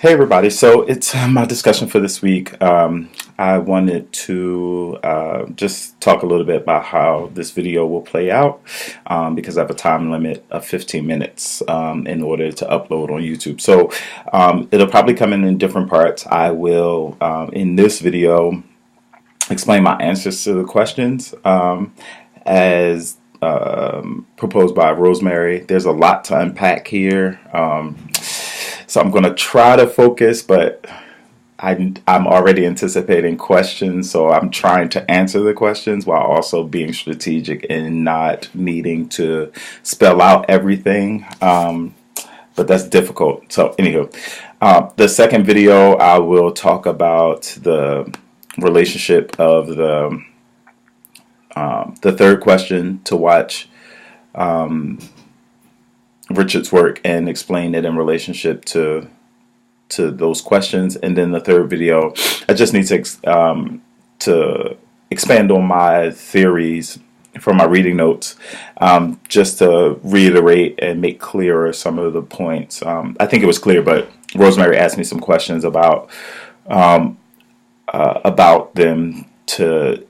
Hey everybody, so it's my discussion for this week. I wanted to just talk a little bit about how this video will play out because I have a time limit of 15 minutes in order to upload on YouTube. So it'll probably come in different parts. I will, in this video, explain my answers to the questions as proposed by Rosemary. There's a lot to unpack here. So I'm going to try to focus, but I'm already anticipating questions, so I'm trying to answer the questions while also being strategic and not needing to spell out everything. But that's difficult. So anywho, the second video I will talk about the relationship of the third question to watch Richard's work and explain it in relationship to those questions. And then the third video, I just need to expand on my theories from my reading notes, just to reiterate and make clearer some of the points. I think it was clear, but Rosemary asked me some questions about them to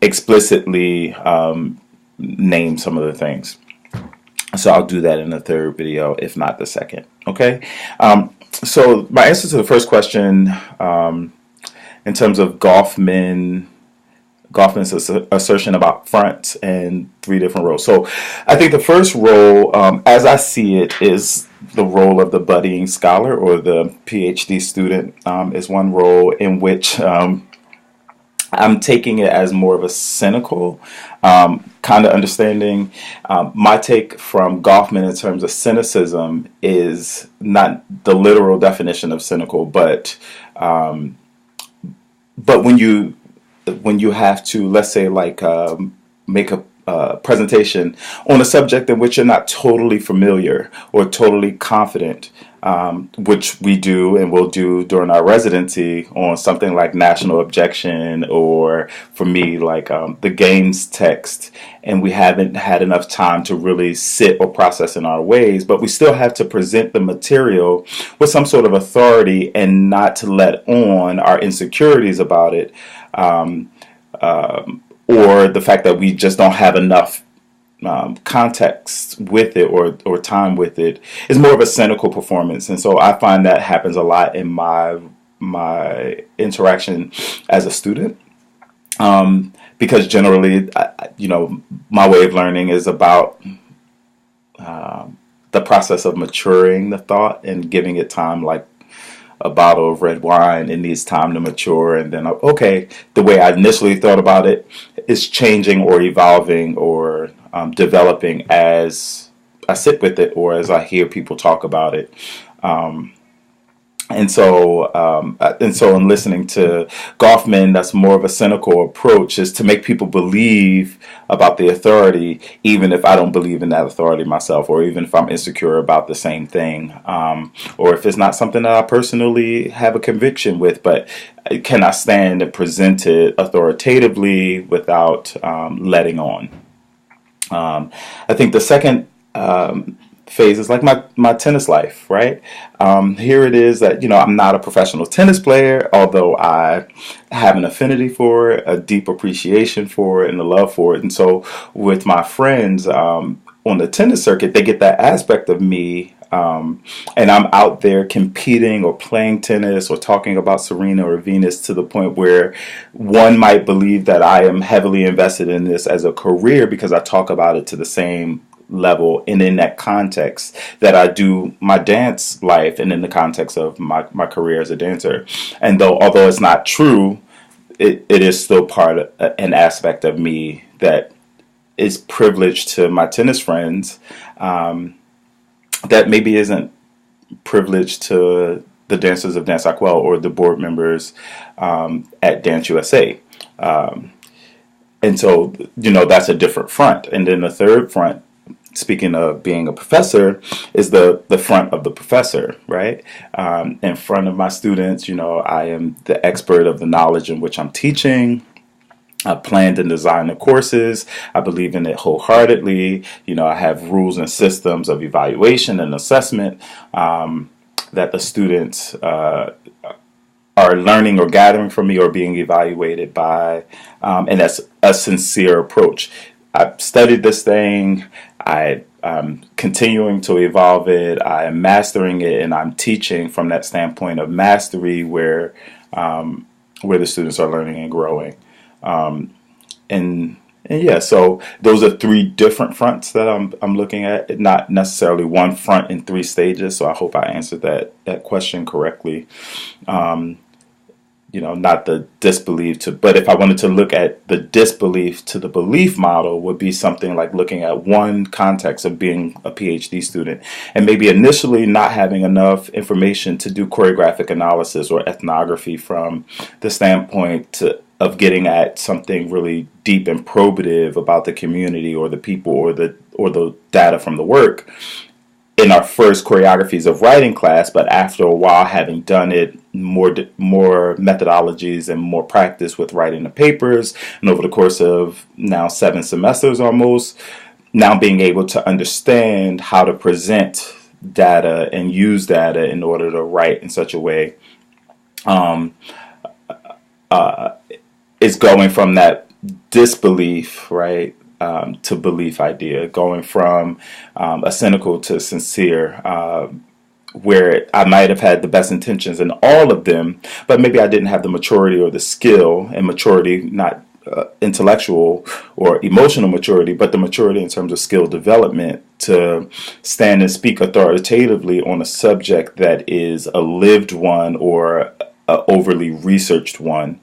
explicitly name some of the things. So I'll do that in the third video, if not the second. Okay. So my answer to the first question, in terms of Goffman's assertion about fronts and three different roles. So I think the first role, as I see it, is the role of the budding scholar or the PhD student, is one role in which I'm taking it as more of a cynical kind of understanding. My take from Goffman in terms of cynicism is not the literal definition of cynical, but when you have to, let's say, like make a presentation on a subject in which you're not totally familiar or totally confident, which we do and will do during our residency on something like national objection, or for me, like the games text, and we haven't had enough time to really sit or process in our ways, but we still have to present the material with some sort of authority and not to let on our insecurities about it, or the fact that we just don't have enough context with it or time with it, is more of a cynical performance. And so I find that happens a lot in my interaction as a student, because generally, my way of learning is about the process of maturing the thought and giving it time, like a bottle of red wine. It needs time to mature, and then okay, the way I initially thought about it is changing or evolving or developing as I sit with it or as I hear people talk about it. And so in listening to Goffman, that's more of a cynical approach, is to make people believe about the authority, even if I don't believe in that authority myself, or even if I'm insecure about the same thing, or if it's not something that I personally have a conviction with, but can I stand and present it authoritatively without letting on. I think the second phase is like my tennis life, right? Here it is that, I'm not a professional tennis player, although I have an affinity for it, a deep appreciation for it, and a love for it. And so with my friends on the tennis circuit, they get that aspect of me, and I'm out there competing or playing tennis or talking about Serena or Venus to the point where one might believe that I am heavily invested in this as a career because I talk about it to the same level and in that context that I do my dance life and in the context of my career as a dancer. And although it's not true, it is still part of an aspect of me that is privileged to my tennis friends, that maybe isn't privileged to the dancers of Dance IQuail or the board members at Dance USA. And so, that's a different front. And then the third front, speaking of being a professor, is the front of the professor, right? In front of my students, I am the expert of the knowledge in which I'm teaching. I planned and designed the courses. I believe in it wholeheartedly. I have rules and systems of evaluation and assessment that the students are learning or gathering from me or being evaluated by, and that's a sincere approach. I've studied this thing. I'm continuing to evolve it. I am mastering it, and I'm teaching from that standpoint of mastery, where the students are learning and growing. And and yeah, so those are three different fronts that I'm looking at, not necessarily one front in three stages. So I hope I answered that question correctly. Not the disbelief to, but if I wanted to look at the disbelief to the belief model, would be something like looking at one context of being a PhD student and maybe initially not having enough information to do choreographic analysis or ethnography from the standpoint of getting at something really deep and probative about the community or the people or the data from the work in our first choreographies of writing class, but after a while, having done it more methodologies and more practice with writing the papers, and over the course of now 7 semesters almost, now being able to understand how to present data and use data in order to write in such a way, is going from that disbelief, right? To belief idea, going from a cynical to sincere, where I might have had the best intentions in all of them, but maybe I didn't have the maturity or the skill, and maturity, not intellectual or emotional maturity, but the maturity in terms of skill development to stand and speak authoritatively on a subject that is a lived one or a overly researched one,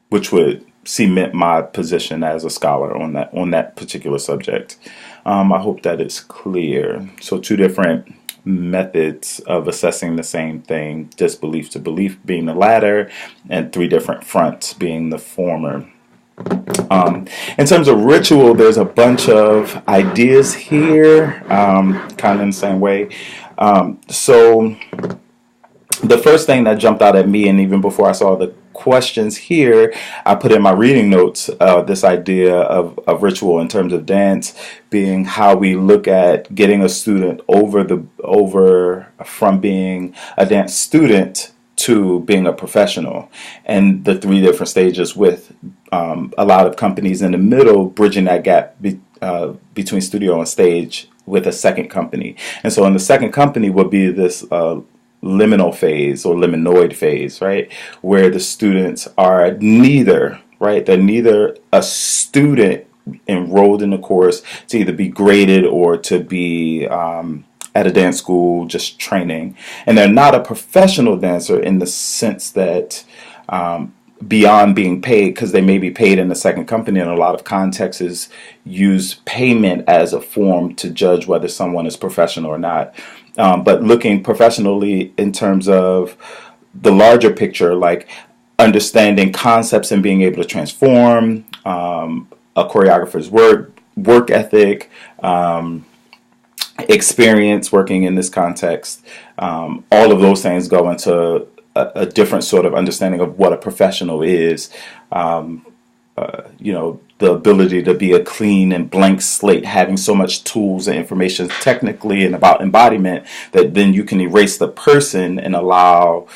which would cement my position as a scholar on that particular subject. I hope that it's clear. So 2 different methods of assessing the same thing: disbelief to belief being the latter, and 3 different fronts being the former. In terms of ritual, there's a bunch of ideas here, kind of in the same way. So the first thing that jumped out at me, and even before I saw the questions here, I put in my reading notes this idea of ritual in terms of dance being how we look at getting a student over from being a dance student to being a professional, and the 3 different stages with a lot of companies in the middle bridging that gap between studio and stage with a second company. And so in the second company would be this liminal phase or liminoid phase, right? Where the students are neither, right? They're neither a student enrolled in the course to either be graded or to be at a dance school just training. And they're not a professional dancer in the sense that beyond being paid, because they may be paid in the second company, in a lot of contexts use payment as a form to judge whether someone is professional or not. But looking professionally in terms of the larger picture, like understanding concepts and being able to transform a choreographer's work ethic, experience working in this context, all of those things go into a different sort of understanding of what a professional is. The ability to be a clean and blank slate, having so much tools and information technically and about embodiment that then you can erase the person and allow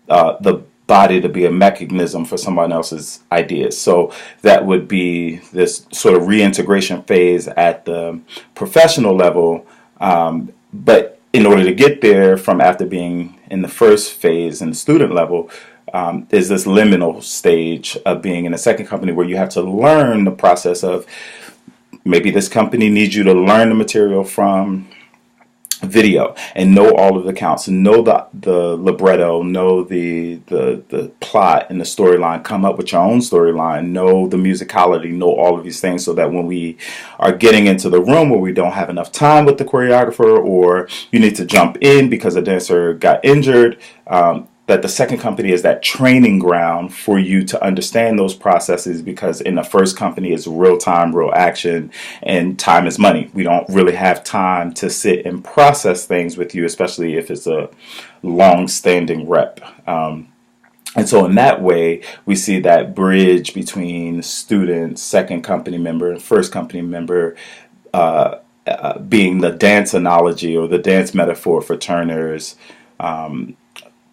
the body to be a mechanism for someone else's ideas. So that would be this sort of reintegration phase at the professional level. But in order to get there from after being in the first phase in the student level, is this liminal stage of being in a second company where you have to learn the process of maybe this company needs you to learn the material from video and know all of the counts, know the libretto, know the plot and the storyline, come up with your own storyline, know the musicality, know all of these things, so that when we are getting into the room where we don't have enough time with the choreographer or you need to jump in because a dancer got injured, that the second company is that training ground for you to understand those processes, because in the first company it's real time, real action, and time is money. We don't really have time to sit and process things with you, especially if it's a long-standing rep. And so in that way, we see that bridge between student, second company member, and first company member being the dance analogy or the dance metaphor for Turner's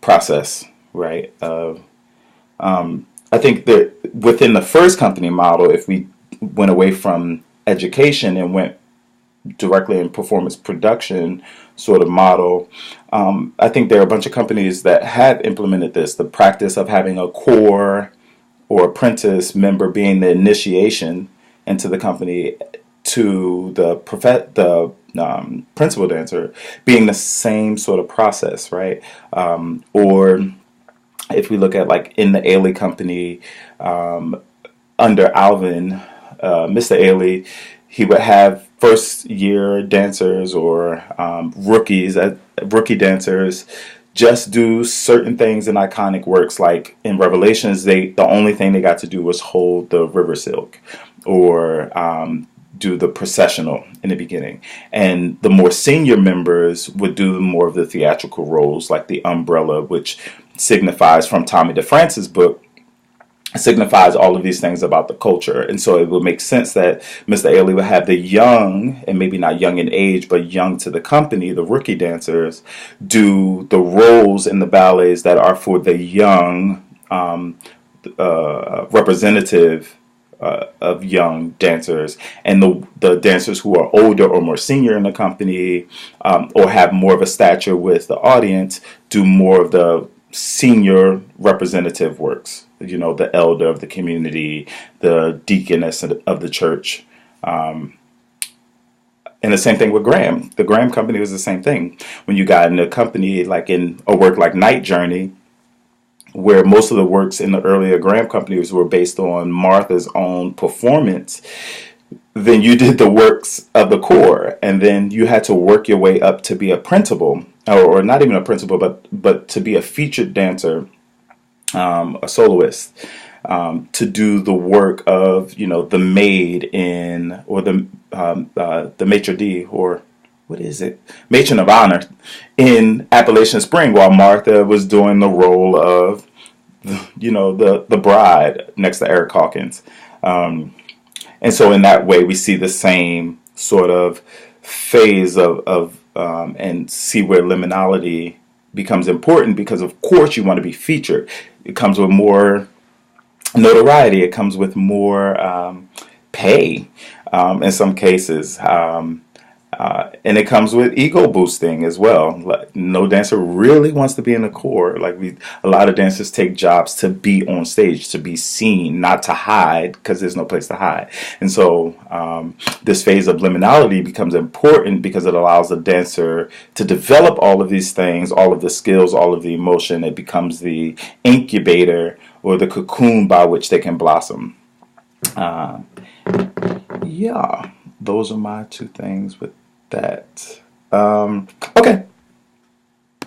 process, right? I think that within the first company model, if we went away from education and went directly in performance production sort of model, I think there are a bunch of companies that have implemented this, the practice of having a core or apprentice member being the initiation into the company to the principal dancer being the same sort of process, right? Or if we look at like in the Ailey company, under Alvin, Mr. Ailey, he would have first year dancers or rookie dancers just do certain things in iconic works. Like in Revelations, the only thing they got to do was hold the river silk or do the processional in the beginning. And the more senior members would do more of the theatrical roles, like the umbrella, which signifies, from Tommy DeFrance's book, signifies all of these things about the culture. And so it would make sense that Mr. Ailey would have the young, and maybe not young in age, but young to the company, the rookie dancers, do the roles in the ballets that are for the young representative of young dancers, and the dancers who are older or more senior in the company, or have more of a stature with the audience, do more of the senior representative works. You know, the elder of the community, the deaconess of the church. And the same thing with Graham. The Graham company was the same thing. When you got in a company like in a work like Night Journey, where most of the works in the earlier Graham companies were based on Martha's own performance, then you did the works of the core, and then you had to work your way up to be a principal, or not even a principal, but to be a featured dancer, a soloist, to do the work of, you know, the maid in, or the maitre d', or what is it, matron of honor in Appalachian Spring, while Martha was doing the role of, you know, the bride next to Eric Hawkins. And so in that way, we see the same sort of phase of and see where liminality becomes important, because of course you want to be featured. It comes with more notoriety. It comes with more pay in some cases. And it comes with ego boosting as well. Like, no dancer really wants to be in the core. Like, a lot of dancers take jobs to be on stage, to be seen, not to hide, because there's no place to hide. And so this phase of liminality becomes important because it allows the dancer to develop all of these things, all of the skills, all of the emotion. It becomes the incubator or the cocoon by which they can blossom. Yeah, those are my two things with that. Okay,